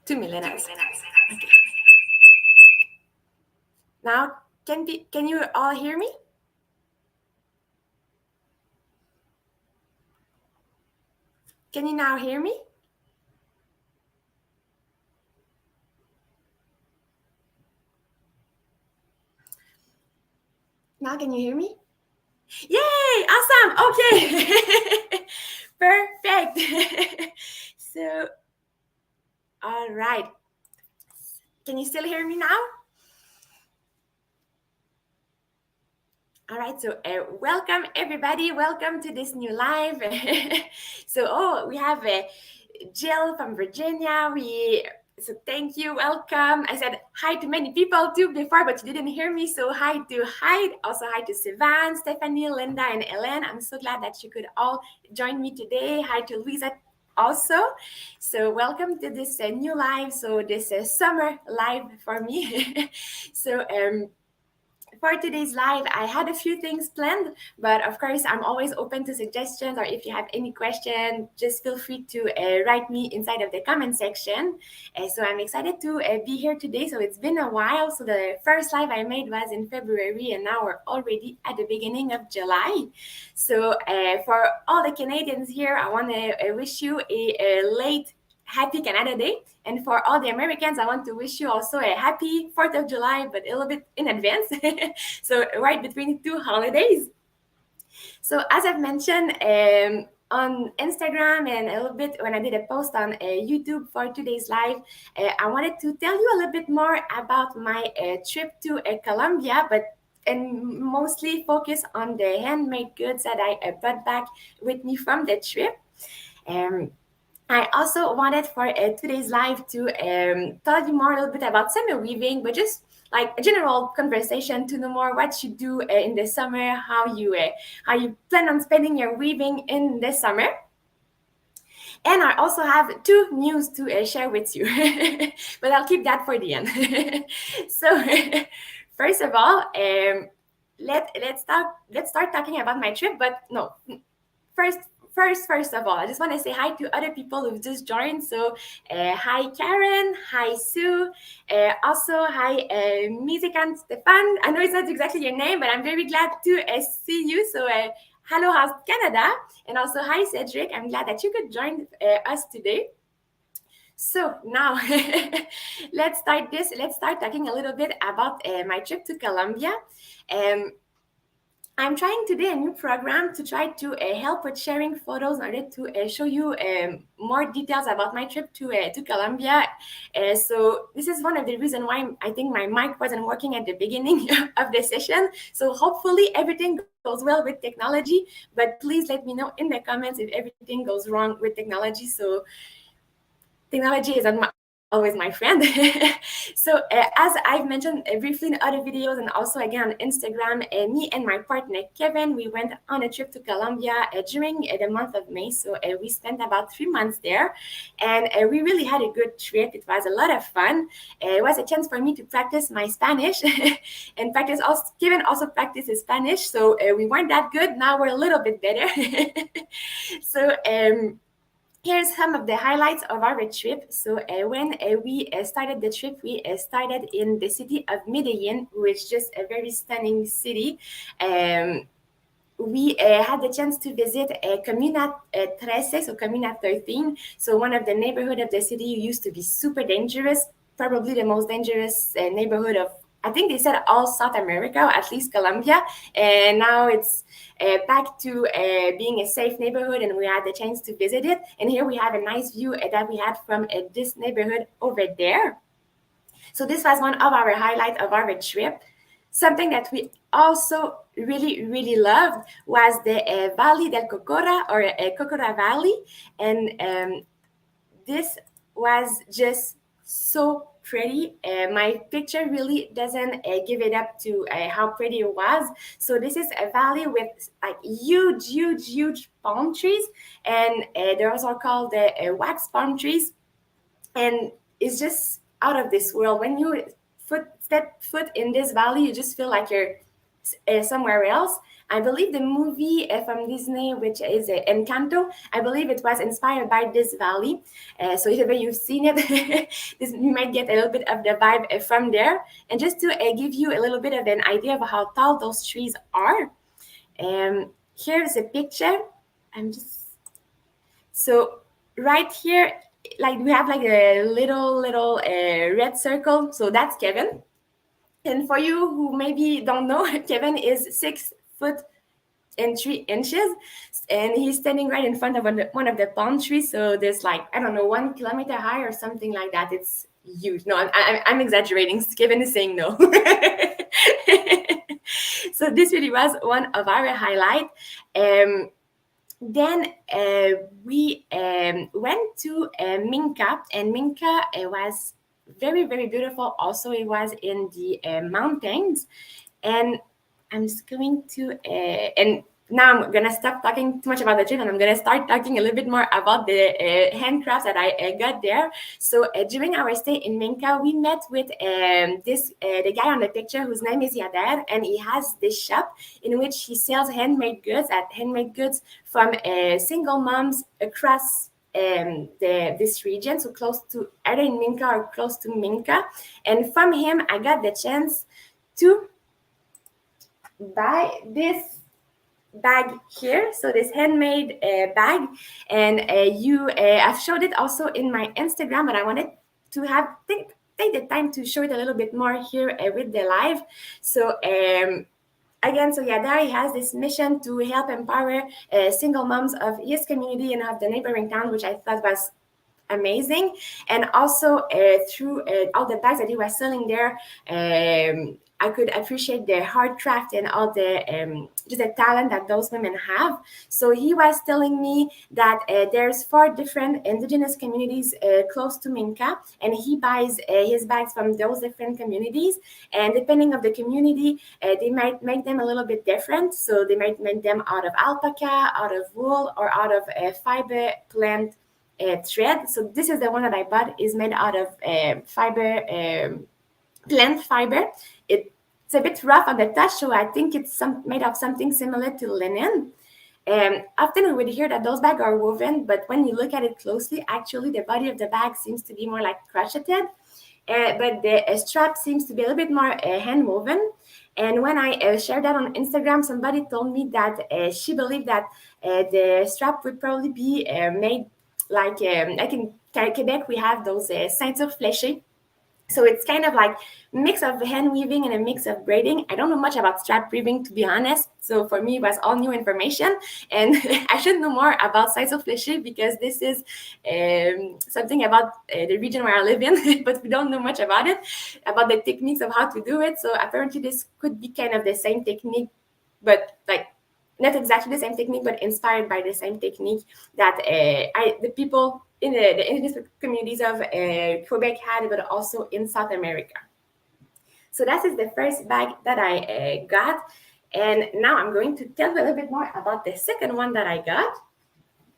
2 millennials. Okay. Now, can you all hear me? Can you now hear me? Now, can you hear me? Yay! Awesome! Okay. Perfect. So, all right. Can you still hear me now? All right, so welcome everybody. Welcome to this new live. We have Jill from Virginia. So thank you, welcome. I said hi to many people too before, but you didn't hear me. So hi. Also hi to Sivan, Stephanie, Linda, and Ellen. I'm so glad that you could all join me today. Hi to Louisa also. So welcome to this new live. So this summer live for me. For today's live, I had a few things planned, but of course, I'm always open to suggestions, or if you have any question, just feel free to write me inside of the comment section. So I'm excited to be here today. So it's been a while. So the first live I made was in February, and now we're already at the beginning of July. So for all the Canadians here, I want to wish you a late happy Canada Day. And for all the Americans, I want to wish you also a happy 4th of July, but a little bit in advance. So right between two holidays. So as I've mentioned, on Instagram and a little bit when I did a post on YouTube for today's live, I wanted to tell you a little bit more about my trip to Colombia, and mostly focus on the handmade goods that I brought back with me from the trip. I also wanted for today's live to tell you more a little bit about summer weaving, but just like a general conversation to know more what you do in the summer, how you plan on spending your weaving in the summer. And I also have two news to share with you, but I'll keep that for the end. So, first of all, let's start talking about my trip. But no, first of all, I just want to say hi to other people who've just joined. So, hi Karen, hi Sue, also hi Musican Stefan. I know it's not exactly your name, but I'm very glad to see you. So, hello, how's Canada? And also, hi Cedric. I'm glad that you could join us today. So now let's start talking a little bit about my trip to Colombia. Um, I'm trying today a new program to try to help with sharing photos in order to show you more details about my trip to Colombia. So this is one of the reasons why I think my mic wasn't working at the beginning of the session. So hopefully everything goes well with technology, but please let me know in the comments if everything goes wrong with technology. So technology is always my friend. So as I've mentioned briefly in other videos and also again on Instagram, me and my partner Kevin, we went on a trip to Colombia during the month of May. So we spent about 3 months there, and we really had a good trip. It was a lot of fun. It was a chance for me to practice my Spanish and practice also. Kevin also practices Spanish, so we weren't that good. Now we're a little bit better. So here's some of the highlights of our trip. So when we started the trip, we started in the city of Medellin, which is just a very stunning city. We had the chance to visit Comuna 13, so Comuna 13. So one of the neighborhood of the city used to be super dangerous, probably the most dangerous neighborhood of, I think they said all South America, or at least Colombia. And now it's back to being a safe neighborhood, and we had the chance to visit it. And here we have a nice view that we had from this neighborhood over there. So this was one of our highlights of our trip. Something that we also really loved was the Valley del Cocora, or Cocora Valley. And this was just so pretty. My picture really doesn't give it up to how pretty it was. So this is a valley with like huge palm trees, and they're also called the wax palm trees, and it's just out of this world. When you step foot in this valley, you just feel like you're somewhere else. I believe the movie from Disney, which is Encanto, I believe it was inspired by this valley. So if ever you've seen it, you might get a little bit of the vibe from there. And just to give you a little bit of an idea of how tall those trees are, here's a picture. I'm just so right here, like we have like a little red circle. So that's Kevin. And for you who maybe don't know, Kevin is 6 foot and 3 inches, and he's standing right in front of one of the palm trees. So there's like, I don't know, 1 kilometer high or something like that. It's huge. No, I'm exaggerating. Kevin is saying no. So this really was one of our highlight. Then we went to Minka, and Minka was very beautiful. Also, it was in the mountains, and I'm just going to and now I'm gonna stop talking too much about the trip, and I'm gonna start talking a little bit more about the handcrafts that I got there. So during our stay in Minka, we met with this the guy on the picture whose name is Yader, and he has this shop in which he sells handmade goods from single moms across this region, so close to either in Minka or close to Minka. And from him, I got the chance to buy this bag here, so this handmade bag, and I've showed it also in my Instagram, but I wanted to take the time to show it a little bit more here with the live. So again, so Yadari has this mission to help empower single moms of his community and of the neighboring town, which I thought was amazing. And also through all the bags that he was selling there, I could appreciate the hard craft and all the just the talent that those women have. So he was telling me that there's 4 different indigenous communities close to Minka, and he buys his bags from those different communities. And depending on the community, they might make them a little bit different. So they might make them out of alpaca, out of wool, or out of fiber plant thread. So this is the one that I bought, is made out of plant fiber. It's a bit rough on the touch, so I think it's made of something similar to linen. Often we would hear that those bags are woven, but when you look at it closely, actually the body of the bag seems to be more like crocheted, but the strap seems to be a little bit more hand woven. And when I shared that on Instagram, somebody told me that she believed that the strap would probably be made like in Quebec we have those ceinture fléchées. So it's kind of like a mix of hand weaving and a mix of braiding. I don't know much about strap weaving, to be honest. So for me, it was all new information. And I should know more about ceinture fléchée, because this is something about the region where I live in, but we don't know much about it, about the techniques of how to do it. So apparently this could be kind of the same technique, but like not exactly the same technique, but inspired by the same technique that the people in the indigenous communities of Quebec had, but also in South America. So that is the first bag that I got. And now I'm going to tell you a little bit more about the second one that I got.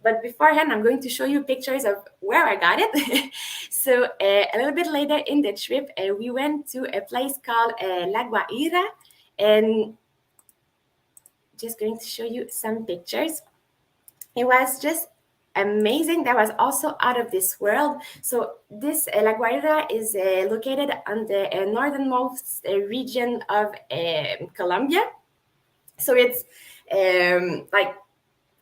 But beforehand, I'm going to show you pictures of where I got it. So a little bit later in the trip, we went to a place called La Guaira, and just going to show you some pictures. It was just amazing. That was also out of this world. So this La Guaira is located on the northernmost region of Colombia. So it's like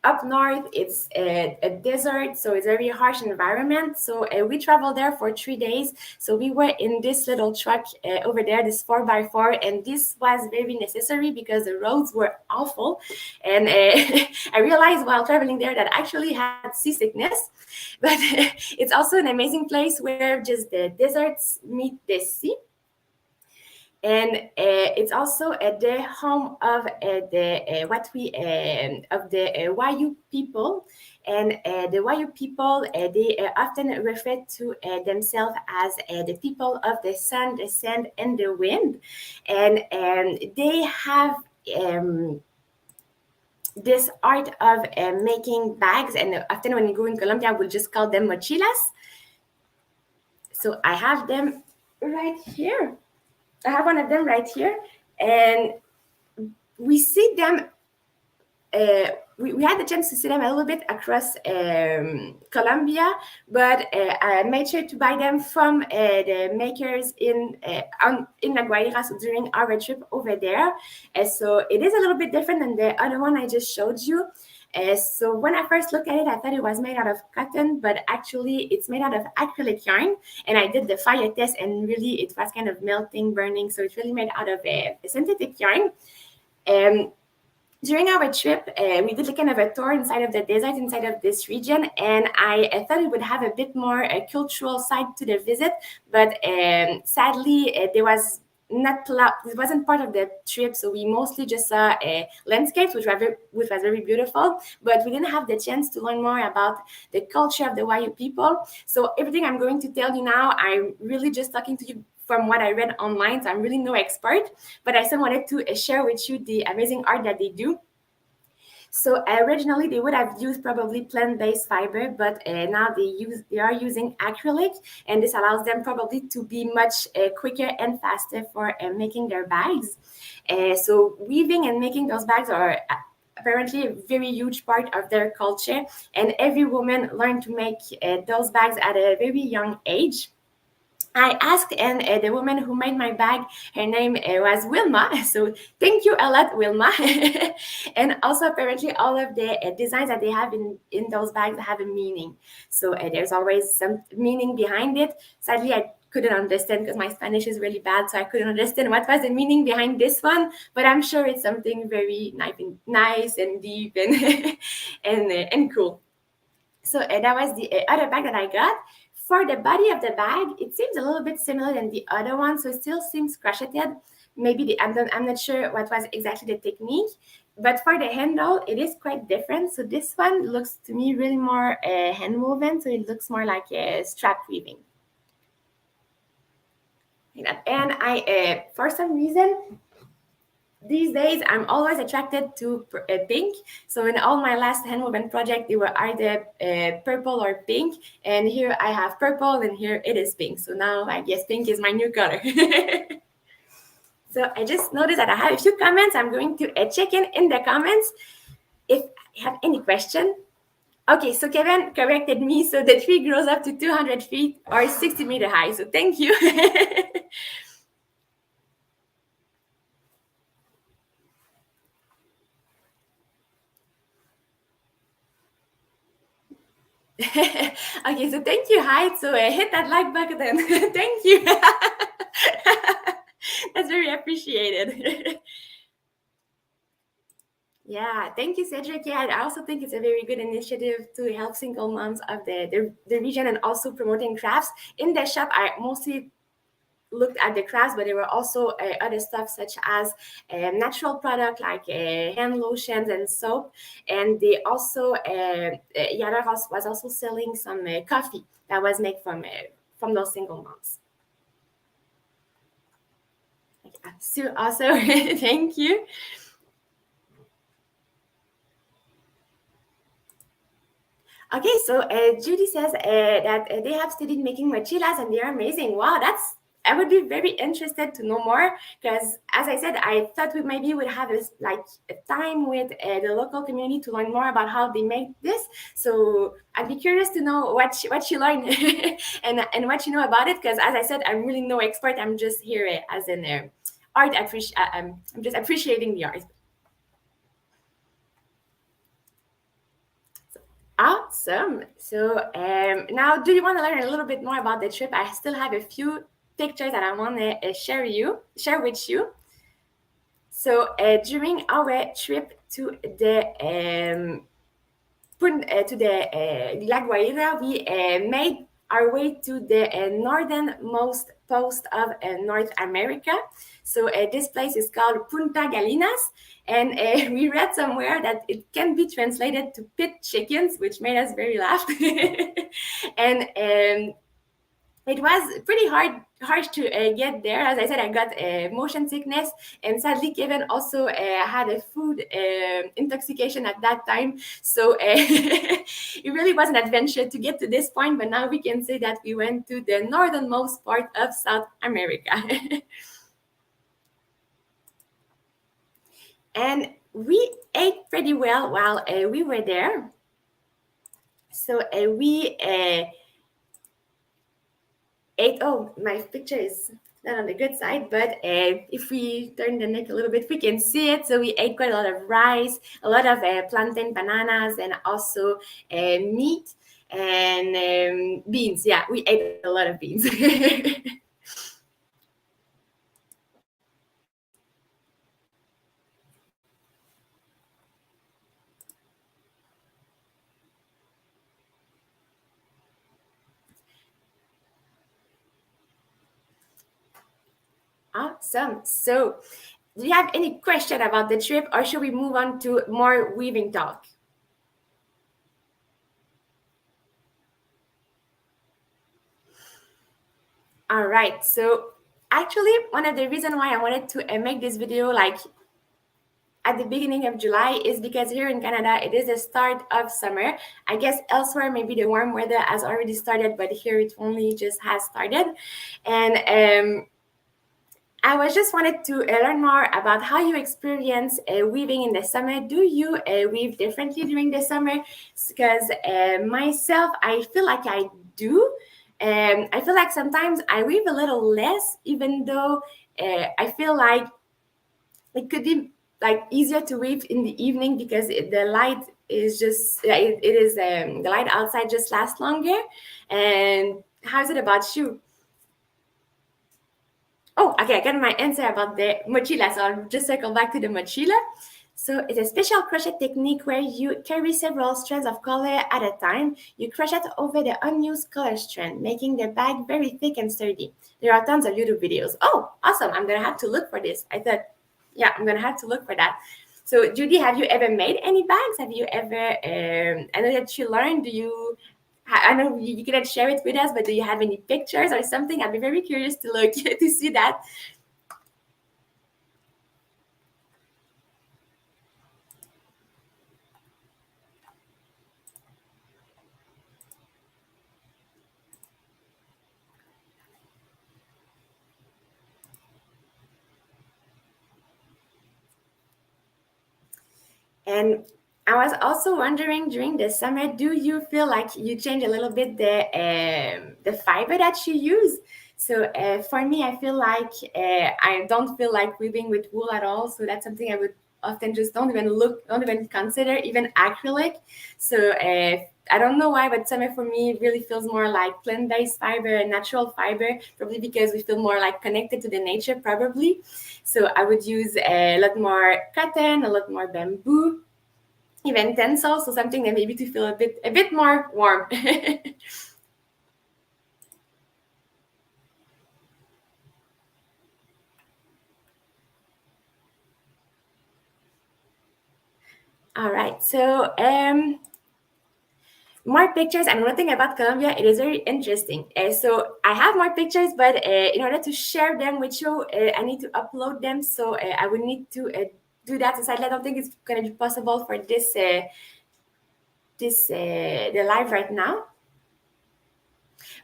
up north, it's a desert, so it's a very harsh environment. So we traveled there for 3 days. So we were in this little truck over there, this 4x4, and this was very necessary because the roads were awful. And I realized while traveling there that I actually had seasickness, but it's also an amazing place where just the deserts meet the sea. And it's also the home of the Wayu people, and the Wayu people they often refer to themselves as the people of the sun, the sand, and the wind, and they have this art of making bags, and often when you go in Colombia, we'll just call them mochilas. So I have them right here. I have one of them right here, and we see them. We had the chance to see them a little bit across Colombia, but I made sure to buy them from the makers in La Guaira, so during our trip over there. So it is a little bit different than the other one I just showed you. So when I first looked at it, I thought it was made out of cotton, but actually it's made out of acrylic yarn. And I did the fire test, and really it was kind of melting, burning. So it's really made out of a synthetic yarn. During our trip, we did kind of a tour inside of the desert, inside of this region, and I thought it would have a bit more cultural side to the visit, but sadly, there was not it wasn't part of the trip, so we mostly just saw landscapes, which was very beautiful, but we didn't have the chance to learn more about the culture of the Wayuu people. So everything I'm going to tell you now, I'm really just talking to you from what I read online, so I'm really no expert, but I still wanted to share with you the amazing art that they do. So originally they would have used probably plant-based fiber, but now they are using acrylic, and this allows them probably to be much quicker and faster for making their bags. So weaving and making those bags are apparently a very huge part of their culture, and every woman learned to make those bags at a very young age. I asked, and the woman who made my bag, her name was Wilma. So thank you a lot, Wilma. And also, apparently, all of the designs that they have in those bags have a meaning. So there's always some meaning behind it. Sadly, I couldn't understand because my Spanish is really bad, so I couldn't understand what was the meaning behind this one. But I'm sure it's something very nice and deep and and cool. So that was the other bag that I got. For the body of the bag, it seems a little bit similar than the other one, so it still seems crocheted. Maybe I'm not sure what was exactly the technique, but for the handle, it is quite different. So this one looks to me really more hand woven, so it looks more like a strap weaving. And for some reason, these days I'm always attracted to pink. So in all my last handwoven project, they were either purple or pink, and here I have purple and here it is pink. So now I guess pink is my new color. So I just noticed that I have a few comments. I'm going to check in the comments if I have any question. Okay, so Kevin corrected me. So the tree grows up to 200 feet or 60-meter high. So thank you. Okay, so thank you, Hyde. So hit that like button. Thank you. That's very appreciated. Yeah, thank you, Cedric. Yeah, I also think it's a very good initiative to help single moms of the region and also promoting crafts. In the shop, I mostly looked at the crafts, but there were also other stuff such as natural product like hand lotions and soap, and they also Yara was also selling some coffee that was made from those single moms. So also, thank you. Okay, so Judy says that they have studied making mochilas and they are amazing. Wow, I would be very interested to know more because, as I said, I thought we maybe would have a time with the local community to learn more about how they make this. So I'd be curious to know what you learned and what you know about it because, as I said, I'm really no expert. I'm just here as an I'm just appreciating the art. Awesome. So now, do you want to learn a little bit more about the trip? I still have a few pictures that I want to share with you. So during our trip to La Guaira, we made our way to the northernmost post of North America. So this place is called Punta Galinas, and we read somewhere that it can be translated to pit chickens, which made us very laugh. And it was pretty harsh to get there. As I said, I got motion sickness, and sadly, Kevin also had a food intoxication at that time. So it really was an adventure to get to this point. But now we can say that we went to the northernmost part of South America. and we ate pretty well while we were there. So we ate. Oh, my picture is not on the good side, but if we turn the neck a little bit, we can see it. So we ate quite a lot of rice, a lot of plantain bananas, and also meat and beans. Yeah, we ate a lot of beans. Awesome. So, do you have any question about the trip, or should we move on to more weaving talk? All right. So, actually, one of the reasons why I wanted to make this video like at the beginning of July is because here in Canada it is the start of summer. I guess elsewhere maybe the warm weather has already started, but here it only just has started. And I was just wanted to learn more about how you experience weaving in the summer. Do you weave differently during the summer? Because myself, I feel like I do. I feel like sometimes I weave a little less, even though I feel like it could be like easier to weave in the evening because the light is just it is the light outside just lasts longer. And how's it about you? Oh, okay, I got my answer about the mochila. So I'll just circle back to the mochila. So it's a special crochet technique where you carry several strands of color at a time. You crochet over the unused color strand, making the bag very thick and sturdy. There are tons of YouTube videos. Oh, awesome. I'm going to have to look for this. I thought, yeah, I'm going to have to look for that. So, Judy, have you ever made any bags? Have you ever, I know that you learned, do you I know you cannot share it with us, but do you have any pictures or something? I'd be very curious to look to see that. And I was also wondering during the summer, do you feel like you change a little bit the fiber that you use? So for me, I feel like I don't feel like weaving with wool at all. So that's something I would often just don't even consider, even acrylic. So I don't know why, but summer for me really feels more like plant-based fiber and natural fiber, probably because we feel more like connected to the nature, probably. So I would use a lot more cotton, a lot more bamboo, even tencel, so something that maybe to feel a bit more warm. All right, so more pictures. And one thing about Colombia, it is very interesting. So I have more pictures, but in order to share them with you, I need to upload them. So I would need to do that. So I don't think it's going to be possible for this the live right now.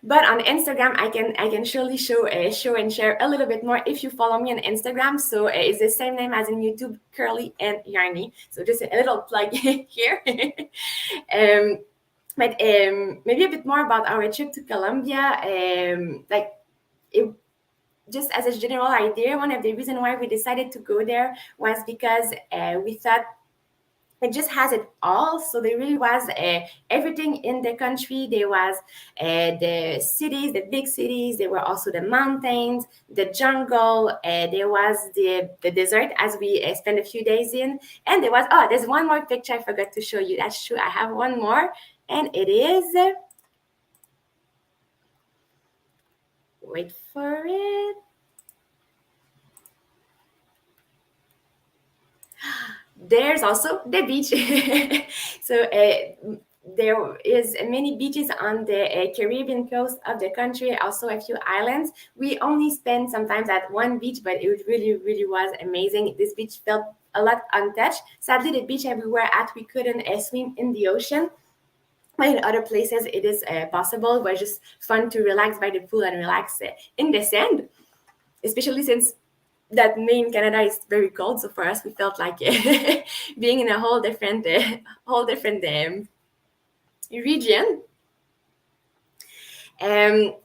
But on Instagram, I can surely show and share a little bit more if you follow me on Instagram. So it's the same name as in YouTube, curly-n-yarny. So just a little plug here. um, but maybe a bit more about our trip to Colombia. Like it, just as a general idea, one of the reasons why we decided to go there was because we thought it just has it all. So there really was everything in the country. There was the cities, the big cities. There were also the mountains, the jungle. There was the desert, as we spent a few days in. And there was, oh, there's one more picture I forgot to show you. That's true. I have one more. And it is, wait for it. There's also the beach. So there is many beaches on the Caribbean coast of the country, also a few islands. We only spent sometimes at one beach, but it really, really was amazing. This beach felt a lot untouched. Sadly, the beach we were at, we couldn't swim in the ocean. But in other places, it is possible. It was just fun to relax by the pool and relax in the sand, especially since that Maine, Canada is very cold. So for us, we felt like being in a whole different region.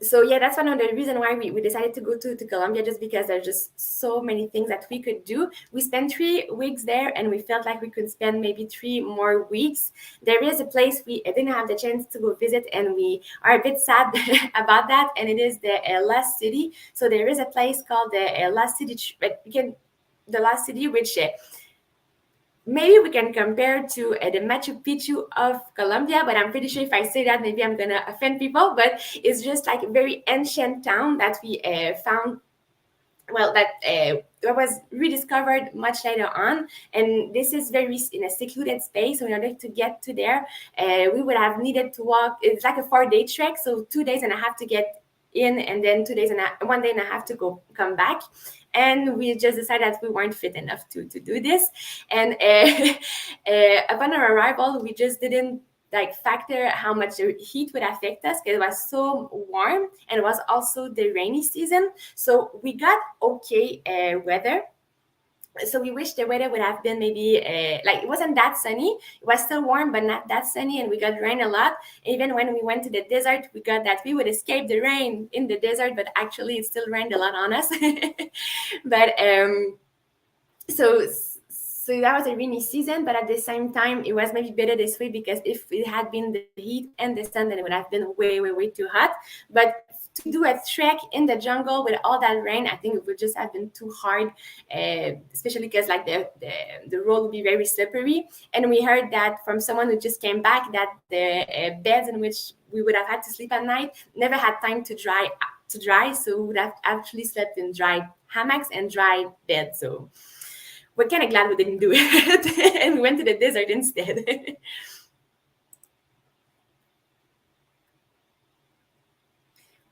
So yeah, that's one of the reason why we decided to go to Colombia, just because there's just so many things that we could do. We spent 3 weeks there, and we felt like we could spend maybe 3 more weeks. There is a place we didn't have the chance to go visit, and we are a bit sad about that, and it is the Lost City. So there is a place called the Lost City, the Lost City, which maybe we can compare to the Machu Picchu of Colombia, but I'm pretty sure if I say that, maybe I'm gonna offend people. But it's just like a very ancient town that we found. Well, that was rediscovered much later on, and this is very in a secluded space. So in order to get to there, we would have needed to walk. It's like a 4-day trek, so 2 days and a half to get in, and then 2 days and 1 day and a half to come back. And we just decided that we weren't fit enough to do this. And upon our arrival, we just didn't like factor how much the heat would affect us, because it was so warm, and it was also the rainy season. So we got okay weather. So we wish the weather would have been maybe like it wasn't that sunny. It was still warm, but not that sunny, and we got rain a lot. Even when we went to the desert, we got that we would escape the rain in the desert, but actually it still rained a lot on us. But so so that was a rainy season, but at the same time it was maybe better this way, because if it had been the heat and the sun, then it would have been way too hot. But to do a trek in the jungle with all that rain, I think it would just have been too hard, especially because like the road would be very slippery. And we heard that from someone who just came back, that the beds in which we would have had to sleep at night never had time to dry, so we would have actually slept in dry hammocks and dry beds. So we're kind of glad we didn't do it, and we went to the desert instead.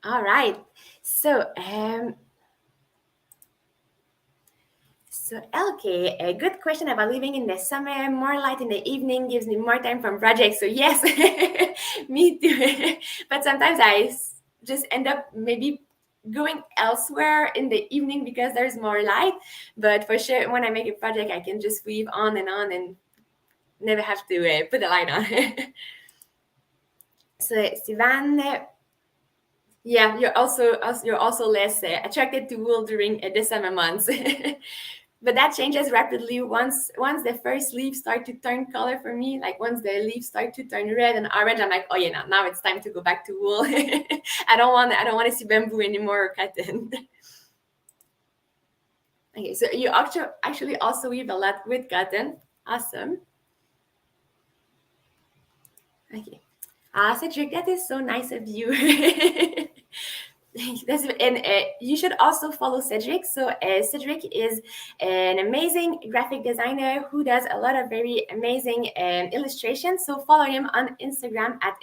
All right. So, LK, a good question about living in the summer. More light in the evening gives me more time from projects. So yes, me too. But sometimes just end up maybe going elsewhere in the evening because there's more light. But for sure, when I make a project, I can just weave on and never have to put the light on. So Sivan, yeah, you're also less attracted to wool during the summer months. But that changes rapidly once the first leaves start to turn color for me. Like once the leaves start to turn red and orange, I'm like, oh yeah, now it's time to go back to wool. I don't want to see bamboo anymore or cotton. Okay, so you actually also weave a lot with cotton. Awesome. Okay. Cedric, that is so nice of you. And you should also follow Cedric. So Cedric is an amazing graphic designer who does a lot of very amazing illustrations. So follow him on Instagram at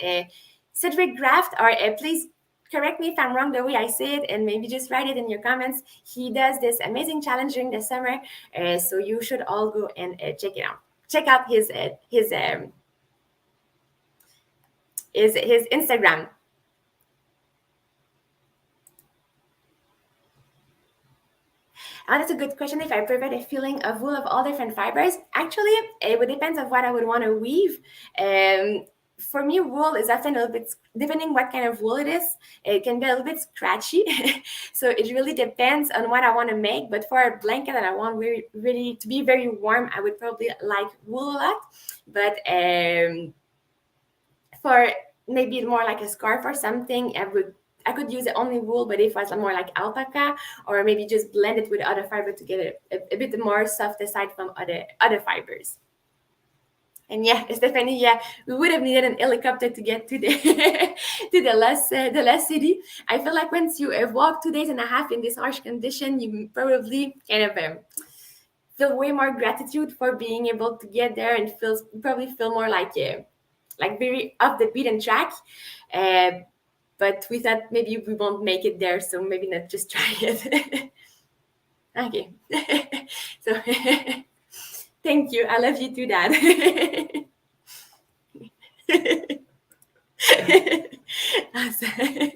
Cedric Graft, or please correct me if I'm wrong the way I say it, and maybe just write it in your comments. He does this amazing challenge during the summer, so you should all go and check it out. Check out his Instagram. That's a good question. If I provide a feeling of wool of all different fibers, actually, it would depend on what I would want to weave. For me, wool is often a little bit, depending what kind of wool it is, it can be a little bit scratchy. So it really depends on what I want to make. But for a blanket that I want really to be very warm, I would probably like wool a lot. But for maybe more like a scarf or something, I could use the only wool, but if it was more like alpaca, or maybe just blend it with other fiber to get a bit more soft aside from other fibers. And yeah, Stephanie, yeah, we would have needed an helicopter to get to the to the last city. I feel like once you walk 2 days and a half in this harsh condition, you probably kind of feel way more gratitude for being able to get there, and probably feel more like very off the beaten track. But we thought maybe we won't make it there, so maybe not just try it. Okay. So thank you. I love you too, Dad. Awesome.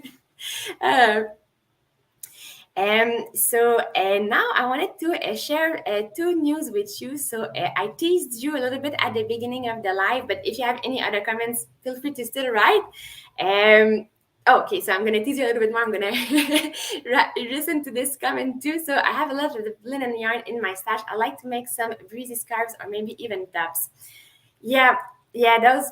Now I wanted to share two news with you. I teased you a little bit at the beginning of the live, but if you have any other comments, feel free to still write. Okay, so I'm gonna tease you a little bit more. I'm gonna listen to this comment too. So I have a lot of the linen yarn in my stash. I like to make some breezy scarves or maybe even tops. Yeah, yeah, those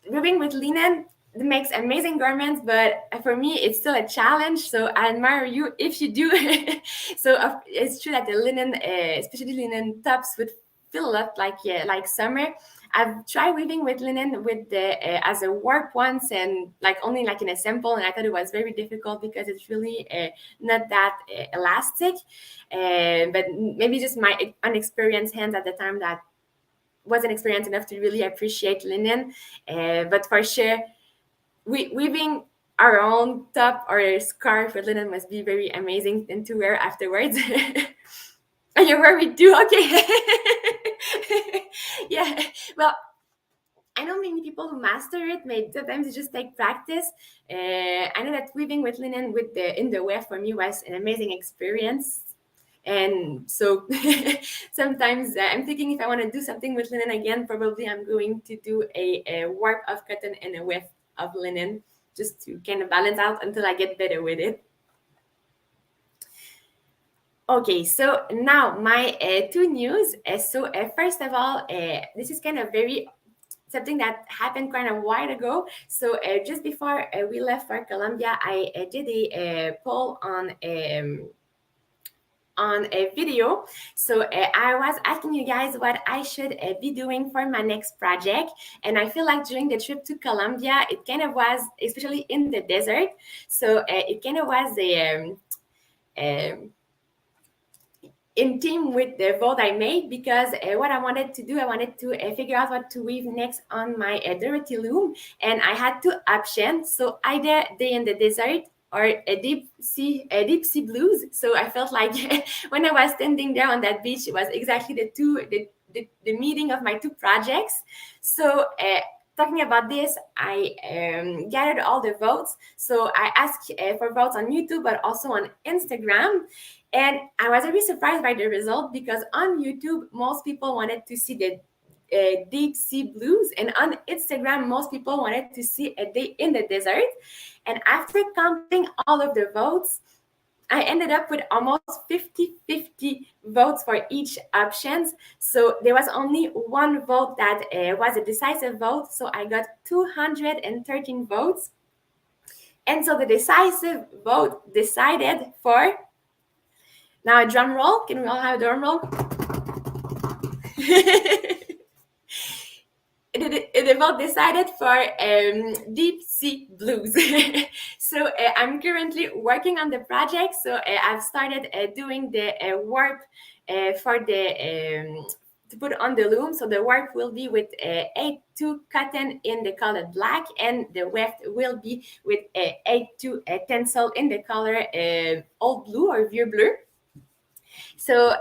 weaving with linen makes amazing garments, but for me it's still a challenge, so I admire you if you do. It's true that the linen, especially linen tops, would feel a lot like, yeah, like summer. I've tried weaving with linen with the as a warp once, and like only like in a sample, and I thought it was very difficult because it's really not that elastic, but maybe just my unexperienced hands at the time that wasn't experienced enough to really appreciate linen. But for sure, weaving our own top or a scarf with linen must be very amazing and to wear afterwards. And you're worried too, okay? Yeah. Well, I know many people who master it. Maybe sometimes it just take practice. I know that weaving with linen with the in the weft for me was an amazing experience. And so sometimes I'm thinking if I want to do something with linen again, probably I'm going to do a warp of cotton and a weft of linen just to kind of balance out until I get better with it. Okay, so now my two news. First of all, this is kind of very something that happened kind of a while ago. Just before we left for Colombia, I did a poll on a video. I was asking you guys what I should be doing for my next project. And I feel like during the trip to Colombia, it kind of was, especially in the desert. It kind of was um, in team with the vote I made, because what I wanted to do, I wanted to figure out what to weave next on my dirty loom. And I had two options. So either Day in the Desert or a deep sea blues. So I felt like when I was standing there on that beach, it was exactly the meeting of my two projects. Talking about this, I gathered all the votes. So I asked for votes on YouTube, but also on Instagram. And I was very surprised by the result, because on YouTube, most people wanted to see the deep sea blues, and on Instagram, most people wanted to see a day in the desert. And after counting all of the votes, I ended up with almost 50-50 votes for each options. So there was only one vote that was a decisive vote. So I got 213 votes. And so the decisive vote decided for, now a drum roll. Can we all have a drum roll? The vote decided for deep sea blues. I'm currently working on the project. I've started doing the warp for the to put on the loom. So the warp will be with 8-2 cotton in the color black, and the weft will be with 8-2 tencel in the color old blue or vieux bleu.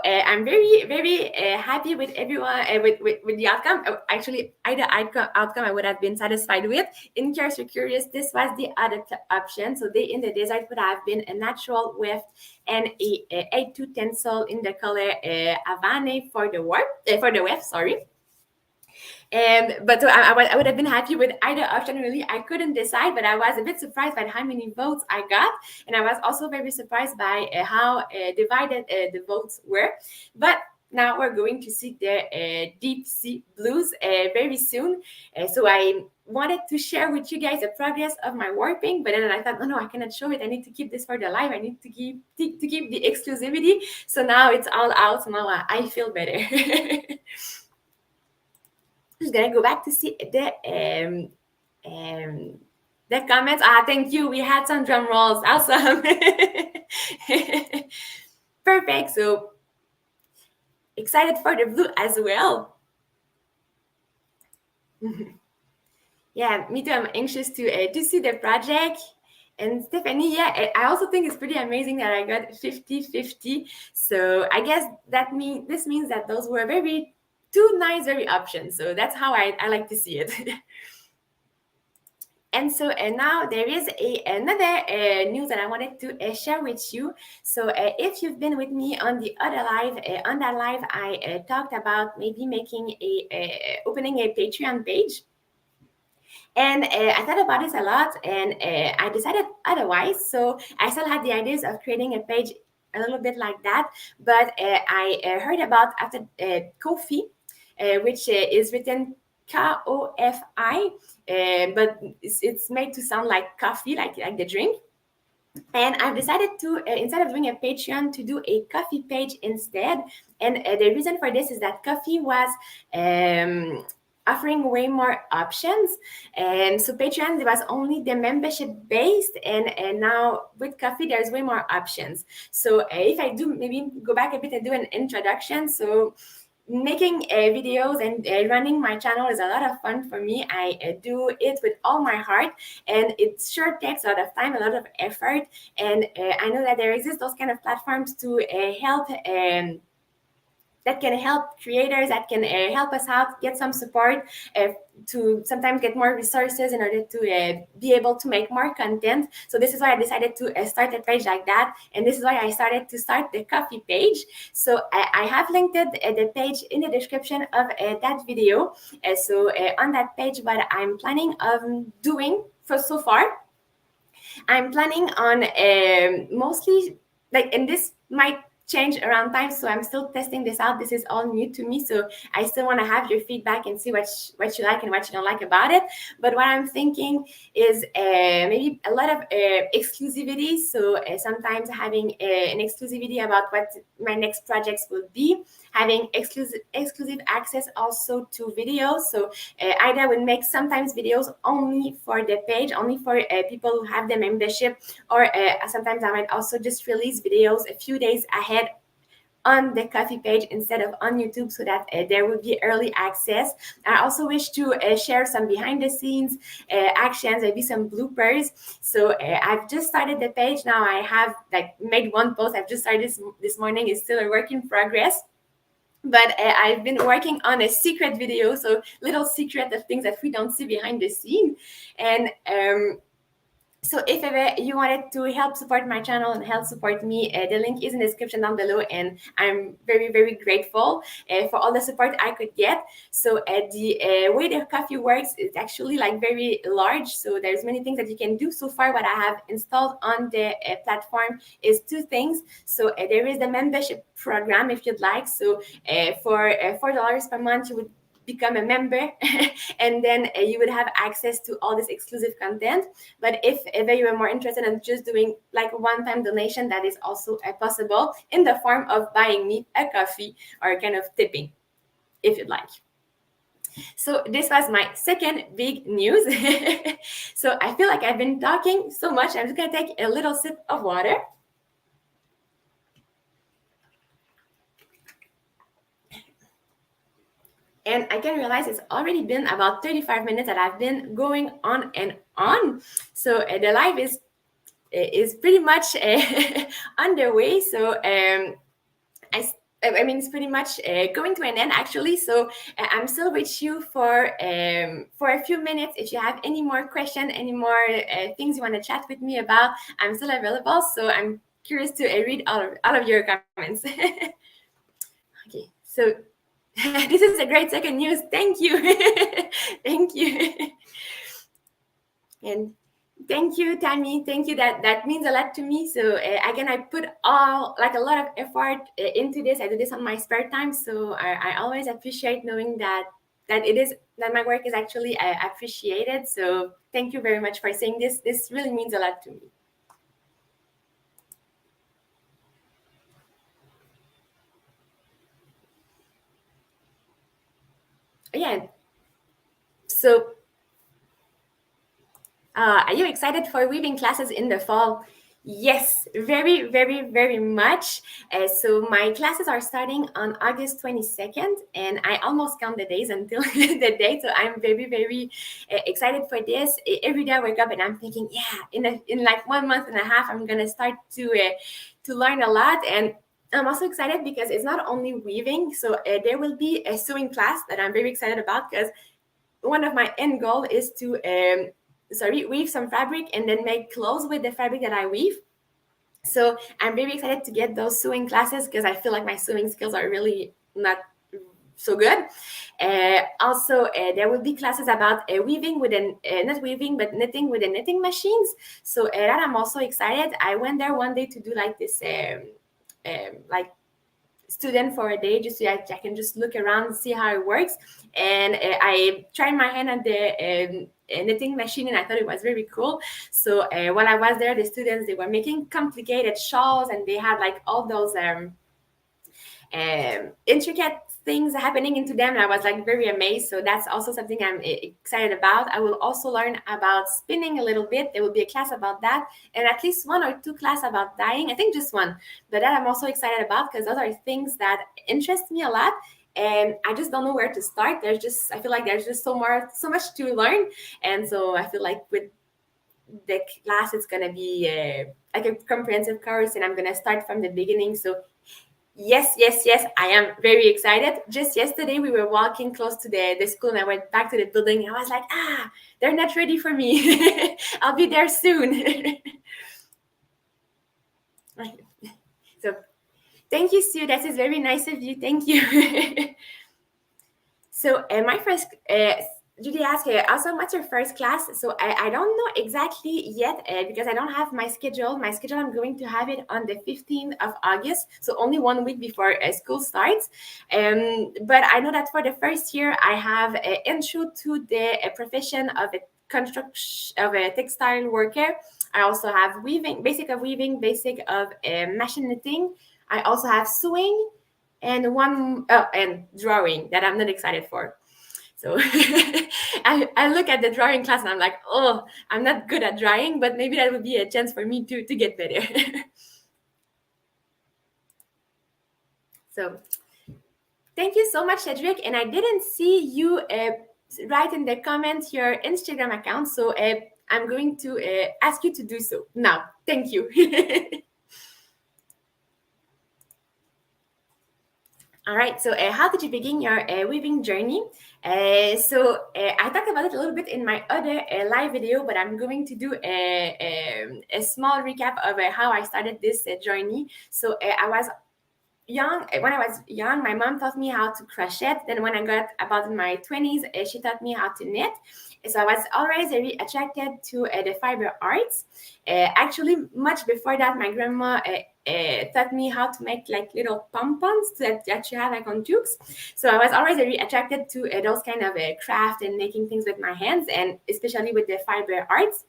I'm very happy with everyone, with the outcome. Actually, either outcome I would have been satisfied with. In case you're curious, this was the other option. So Day in the Desert would have been a natural weft and a 8-2 tencel in the color Havane for the weft. Sorry. I would have been happy with either option, really. I couldn't decide, but I was a bit surprised by how many votes I got. And I was also very surprised by how divided the votes were. But now we're going to see the deep sea blues very soon. So I wanted to share with you guys the progress of my warping, but then I thought, no, I cannot show it. I need to keep this for the live. I need to keep the exclusivity. So now it's all out. So now I feel better. Just gonna go back to see the comments. Thank you. We had some drum rolls. Awesome. Perfect. So excited for the blue as well. Yeah, me too. I'm anxious to see the project. And Stephanie, yeah, I also think it's pretty amazing that I got 50-50. So I guess this means that those were two nice very options. So that's how I like to see it. And so now there is another news that I wanted to share with you. So if you've been with me on the other live, on that live, I talked about maybe making opening a Patreon page. And I thought about this a lot, and I decided otherwise. So I still had the ideas of creating a page a little bit like that, but I heard about after Kofi, which is written Kofi, but it's made to sound like coffee, like the drink. And I've decided to, instead of doing a Patreon, to do a coffee page instead. And the reason for this is that coffee was offering way more options. And so Patreon was only the membership based, and now with coffee, there's way more options. So if I do maybe go back a bit and do an introduction. So making videos and running my channel is a lot of fun for me. I do it with all my heart, and it sure takes a lot of time, a lot of effort. And I know that there exist those kind of platforms to help that can help creators, that can help us out, get some support, to sometimes get more resources in order to be able to make more content. So this is why I decided to start a page like that. And this is why I started to start the coffee page. So I have linked the page in the description of that video. So on that page, what I'm planning on doing for so far, I'm planning on mostly like, and this might change around time, so I'm still testing this out. This is all new to me, so I still want to have your feedback and see what you like and what you don't like about it. But what I'm thinking is maybe a lot of exclusivity. So sometimes having an exclusivity about what my next projects will be, having exclusive access also to videos. So either I would make sometimes videos only for the page, only for people who have the membership, or sometimes I might also just release videos a few days ahead on the coffee page instead of on YouTube, so that there will be early access. I also wish to share some behind the scenes actions, maybe some bloopers. So I've just started the page now. I have like made one post. I've just started this morning. It's still a work in progress. But I've been working on a secret video, so little secret of things that we don't see behind the scene. And so if ever you wanted to help support my channel and help support me, the link is in the description down below, and I'm very, very grateful for all the support I could get. So the way the coffee works is actually like very large, so there's many things that you can do. So far, what I have installed on the platform is two things. So there is the membership program if you'd like. So for $4 per month, you would become a member and then you would have access to all this exclusive content. But if ever you are more interested in just doing like a one-time donation, that is also possible in the form of buying me a coffee or kind of tipping if you'd like. So this was my second big news. So I feel like I've been talking so much. I'm just gonna take a little sip of water. And I can realize it's already been about 35 minutes that I've been going on and on. So the live is pretty much underway. So I mean, it's pretty much going to an end actually. So I'm still with you for a few minutes. If you have any more questions, any more things you want to chat with me about, I'm still available. So I'm curious to read all of your comments. Okay, so this is a great second news. Thank you. Thank you. And thank you, Tammy. Thank you. That means a lot to me. So again, I put a lot of effort into this. I do this on my spare time. So I always appreciate knowing that my work is actually appreciated. So thank you very much for saying this. This really means a lot to me. Yeah. So are you excited for weaving classes in the fall? Yes, very, very, very much. So my classes are starting on August 22nd, and I almost count the days until the date. So I'm very, very excited for this. Every day I wake up and I'm thinking, yeah, in like 1 month and a half, I'm gonna start to learn a lot. And I'm also excited because it's not only weaving. So there will be a sewing class that I'm very excited about, because one of my end goal is to weave some fabric and then make clothes with the fabric that I weave. So I'm very excited to get those sewing classes because I feel like my sewing skills are really not so good. Also, there will be classes about weaving with not weaving, but knitting with the knitting machines. So that I'm also excited. I went there one day to do like this, like student for a day, just so I can just look around and see how it works. And I tried my hand at the knitting machine, and I thought it was very cool. So while I was there, the students, they were making complicated shawls, and they had like all those intricate things happening into them. And I was like very amazed. So that's also something I'm excited about. I will also learn about spinning a little bit. There will be a class about that, and at least one or two class about dyeing. I think just one, but that I'm also excited about because those are things that interest me a lot. And I just don't know where to start. I feel like there's just so much to learn. And so I feel like with the class, it's gonna be like a comprehensive course, and I'm gonna start from the beginning. So yes, yes, yes, I am very excited. Just yesterday, we were walking close to the school, and I went back to the building. And I was like, they're not ready for me. I'll be there soon. So thank you, Sue. That is very nice of you. Thank you. So my first, Judy asked, also, what's your first class? So I don't know exactly yet because I don't have my schedule. My schedule, I'm going to have it on the 15th of August, so only 1 week before school starts. But I know that for the first year, I have an intro to the profession of a construction of a textile worker. I also have weaving, basic of machine knitting. I also have sewing and and drawing that I'm not excited for. So I look at the drawing class and I'm like, oh, I'm not good at drawing, but maybe that would be a chance for me to get better. So thank you so much, Cedric. And I didn't see you write in the comments your Instagram account, so I'm going to ask you to do so now. Thank you. All right. So, how did you begin your weaving journey? I talked about it a little bit in my other live video, but I'm going to do a small recap of how I started this journey. So, I was young. When I was young, my mom taught me how to crochet. Then, when I got about in my 20s, she taught me how to knit. So, I was always very attracted to the fiber arts. Actually, much before that, my grandma taught me how to make like little pom-poms that you have like on jukes. So I was always very attracted to those kind of craft and making things with my hands, and especially with the fiber arts.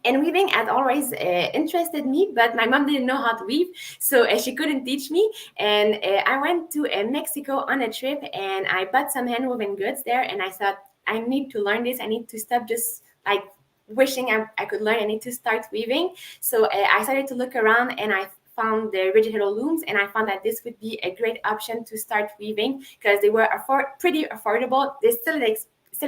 And weaving had always interested me, but my mom didn't know how to weave, so she couldn't teach me. And I went to Mexico on a trip, and I bought some hand-woven goods there, and I thought, I need to learn this. I need to stop just like wishing I could learn. I need to start weaving. So I started to look around, and I found the rigid heddle looms, and I found that this would be a great option to start weaving because they were pretty affordable. They're still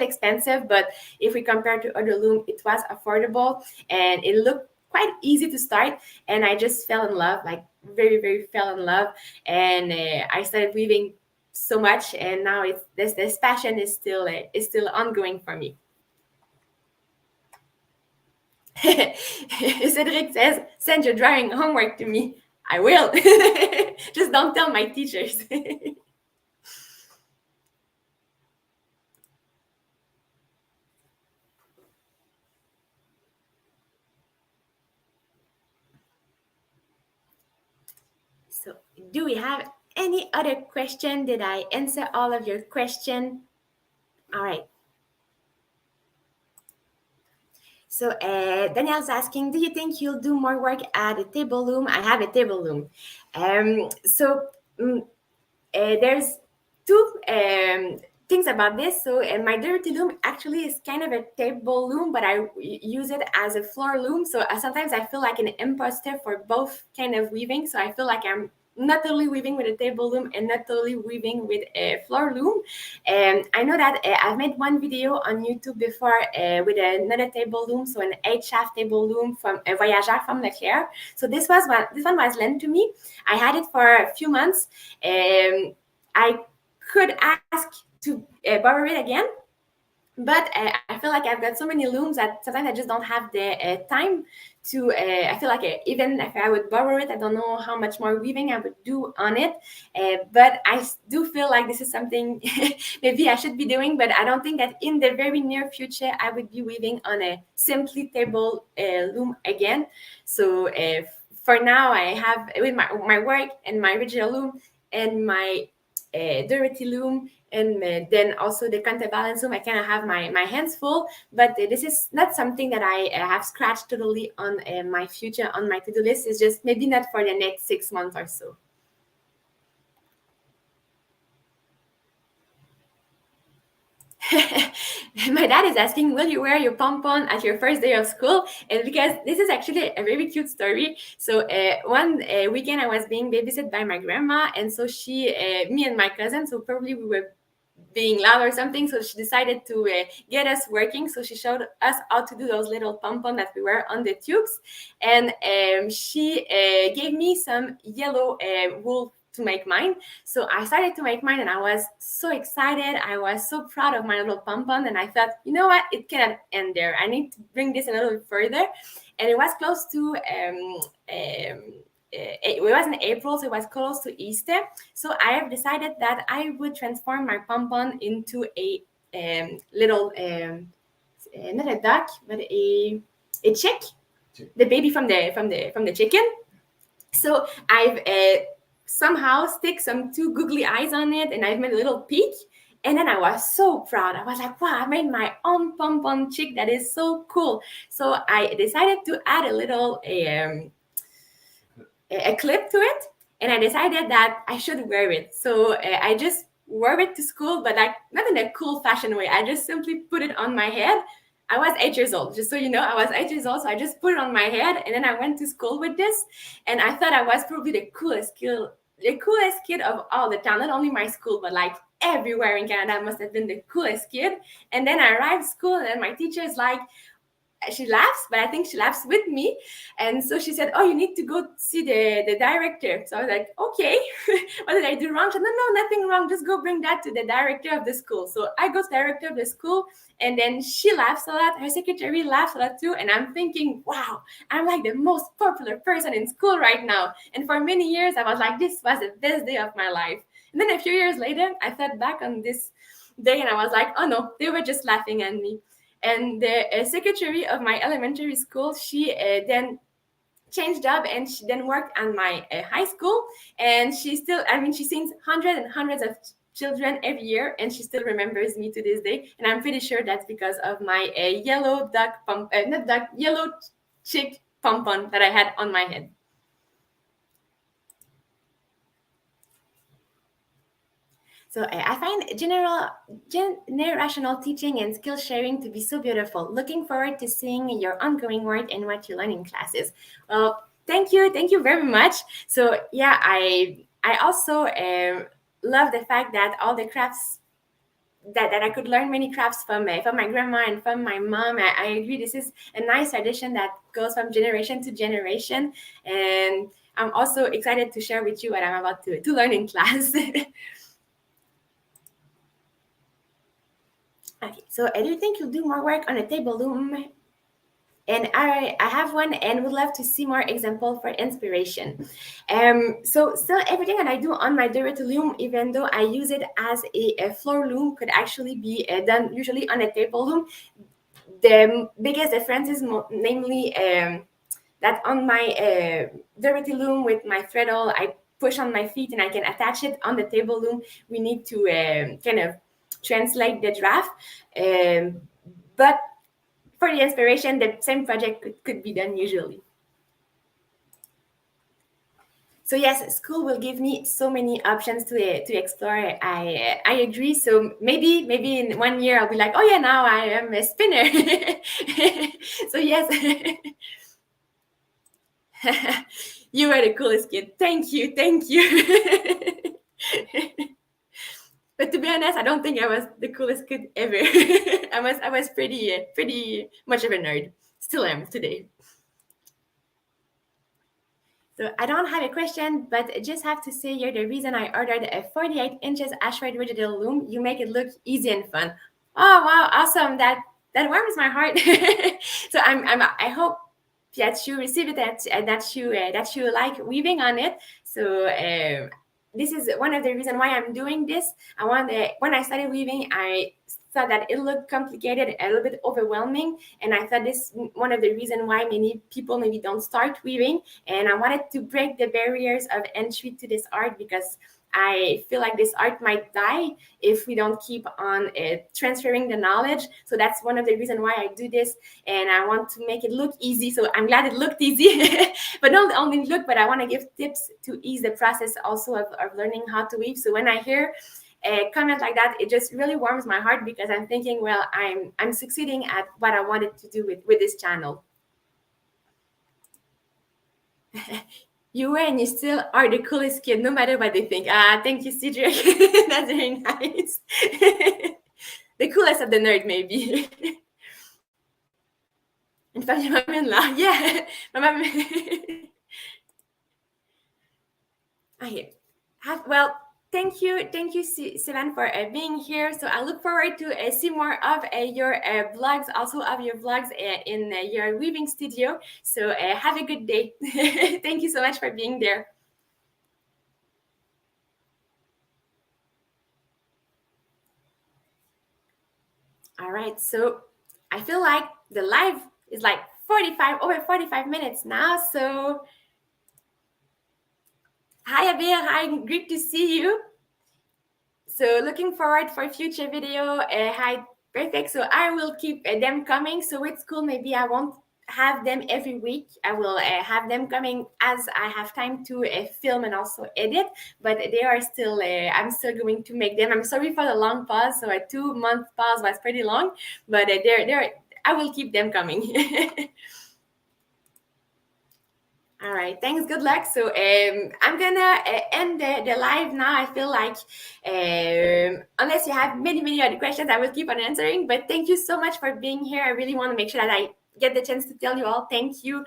expensive, but if we compare to other loom, it was affordable, and it looked quite easy to start. And I just fell in love, like very, very fell in love. And I started weaving so much, and now it's this passion is still ongoing for me. Cedric says, send your drawing homework to me. I will. Just don't tell my teachers. So, do we have any other question? Did I answer all of your question? All right. So Danielle's asking, do you think you'll do more work at a table loom? I have a table loom. There's two things about this. So my dirty loom actually is kind of a table loom, but I use it as a floor loom. So sometimes I feel like an imposter for both kind of weaving. So I feel like I'm not totally weaving with a table loom and not totally weaving with a floor loom. And I know that I've made one video on YouTube before with another table loom, so an 8-shaft table loom from a Voyageur from Leclerc. So this one was lent to me. I had it for a few months. I could ask to borrow it again, But I feel like I've got so many looms that sometimes I just don't have the time to. I feel like even if I would borrow it, I don't know how much more weaving I would do on it. But do feel like this is something maybe I should be doing. But I don't think that in the very near future I would be weaving on a simply table loom again. So for now, I have with my work and my original loom and my dirty loom and then also the counterbalance loom. I kind of have my hands full, but this is not something that I have scratched totally on my future on my to-do list. It's just maybe not for the next 6 months or so. My dad is asking, will you wear your pompon at your first day of school? And because this is actually a very cute story. So one weekend I was being babysat by my grandma, and so me and my cousin, so probably we were being loud or something, so she decided to get us working. So she showed us how to do those little pompon that we wear on the tubes, and she gave me some yellow wool to make mine. So I started to make mine and I was so excited. I was so proud of my little pompon, and I thought, you know what, it cannot end there. I need to bring this a little bit further. And it was close to it was in April, so it was close to Easter. So I have decided that I would transform my pompon into a little not a duck, but a chick, the baby from the chicken. So I've somehow stick some two googly eyes on it, and I've made a little peak. And then I was so proud. I was like, wow, I made my own pom-pom chick. That is so cool. So I decided to add a clip to it, and I decided that I should wear it. So I just wore it to school, but like not in a cool fashion way. I just simply put it on my head. I was 8 years old, just so you know. I was 8 years old, so I just put it on my head, and then I went to school with this, and I thought I was probably the coolest kid of all the town. Not only my school, but like everywhere in Canada, I must have been the coolest kid. And then I arrived school, and my teacher is like, she laughs, but I think she laughs with me. And so she said, oh, you need to go see the director. So I was like, okay, what did I do wrong? She said, no, nothing wrong. Just go bring that to the director of the school. So I go to the director of the school, and then she laughs a lot. Her secretary laughs a lot too. And I'm thinking, wow, I'm like the most popular person in school right now. And for many years, I was like, this was the best day of my life. And then a few years later, I thought back on this day, and I was like, oh no, they were just laughing at me. And the secretary of my elementary school, she then changed job, and she then worked at my high school. And she still, I mean, she sees hundreds and hundreds of children every year, and she still remembers me to this day. And I'm pretty sure that's because of my yellow yellow chick pompon that I had on my head. So I find generational teaching and skill sharing to be so beautiful. Looking forward to seeing your ongoing work and what you learn in classes. Well, thank you very much. So yeah, I also love the fact that all the crafts that I could learn many crafts from my grandma and from my mom. I agree. This is a nice tradition that goes from generation to generation, and I'm also excited to share with you what I'm about to learn in class. Okay, so I do think you'll do more work on a table loom, and I have one and would love to see more example for inspiration. So still everything that I do on my direct loom, even though I use it as a floor loom, could actually be done usually on a table loom. The biggest difference is namely that on my dirty loom with my threadle, I push on my feet and I can attach it. On the table loom, we need to kind of translate the draft. But for the inspiration, the same project could be done usually. So yes, school will give me so many options to explore. I agree. So maybe in 1 year I'll be like, oh yeah, now I am a spinner. So yes. You are the coolest kid. Thank you. But to be honest, I don't think I was the coolest kid ever. I was pretty much of a nerd. Still am today. So I don't have a question, but I just have to say you're the reason I ordered a 48 inches Ashford Digital loom. You make it look easy and fun. Oh wow, awesome! That warms my heart. So I hope that you receive it, that you like weaving on it. So this is one of the reasons why I'm doing this. When I started weaving, I thought that it looked complicated, a little bit overwhelming, and I thought this one of the reasons why many people maybe don't start weaving. And I wanted to break the barriers of entry to this art, because I feel like this art might die if we don't keep on transferring the knowledge. So that's one of the reasons why I do this, and I want to make it look easy. So I'm glad it looked easy, but not only look, but I want to give tips to ease the process also of learning how to weave. So when I hear a comment like that, it just really warms my heart, because I'm thinking, well, I'm succeeding at what I wanted to do with this channel. You were and you still are the coolest kid, no matter what they think. Thank you, Cedric. That's very nice. The coolest of the nerd, maybe. In fact, your mom-in-law. Yeah. My mom. Okay. Well, thank you, Sylvain, for being here. So I look forward to see more of your vlogs, also of your vlogs in your weaving studio. So have a good day. Thank you so much for being there. All right, so I feel like the live is like over 45 minutes now. So hi, Abir. Hi, great to see you. So looking forward for future video. Hi, perfect. So I will keep them coming. So it's cool. Maybe I won't have them every week. I will have them coming as I have time to film and also edit. But they are still. I'm still going to make them. I'm sorry for the long pause. So a 2 month pause was pretty long, but they're. I will keep them coming. All right, thanks. Good luck. So I'm gonna end the live now. I feel like unless you have many other questions, I will keep on answering. But thank you so much for being here. I really want to make sure that I get the chance to tell you all thank you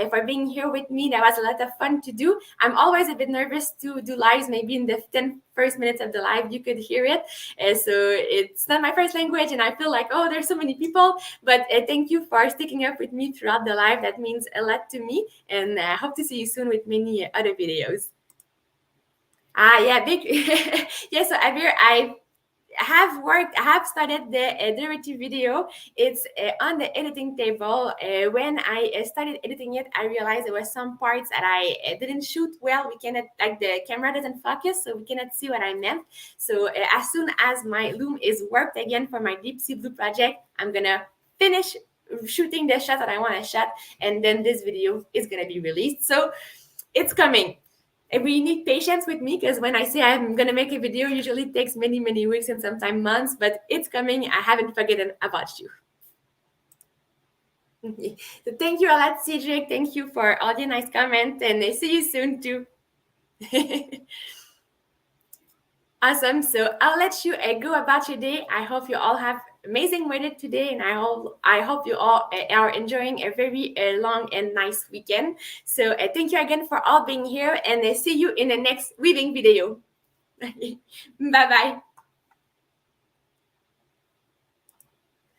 for being here with me. That was a lot of fun to do. I'm always a bit nervous to do lives. Maybe in the 10 first minutes of the live, you could hear it. So it's not my first language, and I feel like, oh, there's so many people. But thank you for sticking up with me throughout the live. That means a lot to me. And I hope to see you soon with many other videos. Yeah, big. Yeah, so Abir, I have started the derivative video. It's on the editing table. When I started editing it, I realized there were some parts that I didn't shoot well. We cannot, like, the camera doesn't focus, so we cannot see what I meant. So as soon as my loom is warped again for my deep sea blue project, I'm gonna finish shooting the shot that I want to shot, and then this video is gonna be released. So it's coming. And we need patience with me, because when I say I'm gonna make a video, usually it takes many weeks and sometimes months, but it's coming. I haven't forgotten about you. So thank you a lot, Cedric. Thank you for all your nice comments, and I see you soon too. Awesome. So I'll let you go about your day. I hope you all have amazing weather today, and I hope you all are enjoying a very long and nice weekend. So thank you again for all being here, and see you in the next weaving video. Bye bye.